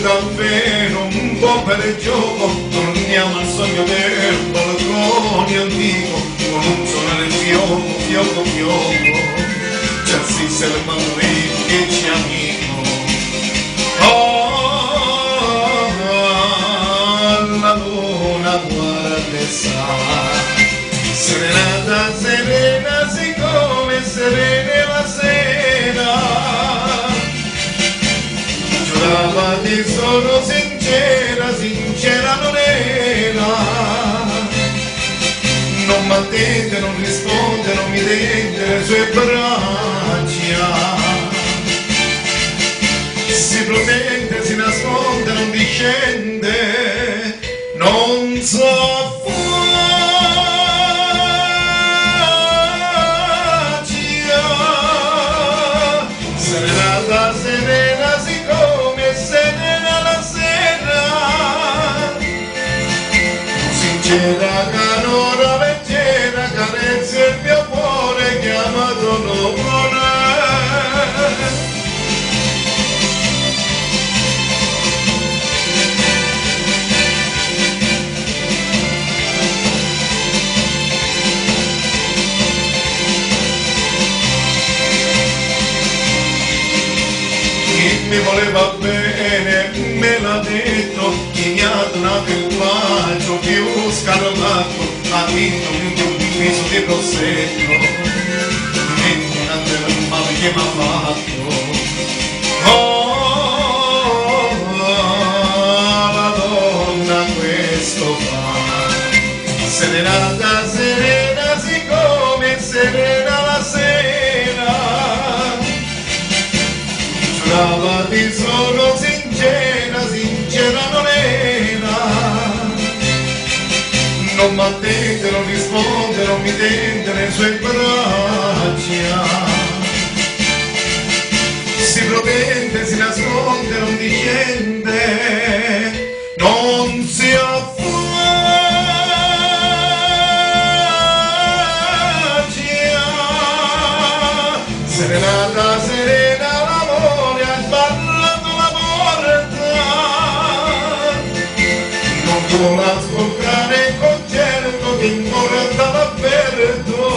davvero un po' per gioco, torniamo al sogno del balcone antico, con un suonare fioco, fioco, fioco, già si servano che ci amico. Oh, la luna guarda e sa, serenata serena, siccome serena la sera. Giurava che sono sincera, sincera non era. Non m'attende, non risponde, non mi tende le sue braccia. Si protende, si nasconde, non discende, non sa faccia. Serenata, serena, siccome serena la sera. Sincera, canora, leggera, carezza il mio cuore chiamato l'amore. Chi mi voleva bene me l'ha detto, chi mi ha donato il bacio più scarlato ha vinto un viso di prosecco, dimenticato il male che mi ha fatto. Oh, la donna questo fa, serenata, serena, siccome serena la sera. Giurava di sono sincera, sincera non era. Non m'attende, non risponde, non mi tende le sue braccia. Si protende, si nasconde, non discende, non si affaccia. Serenata, serena, l'amore ha sbarrato la porta. Non vuole ascoltare il concerto che in cuore stava aperto.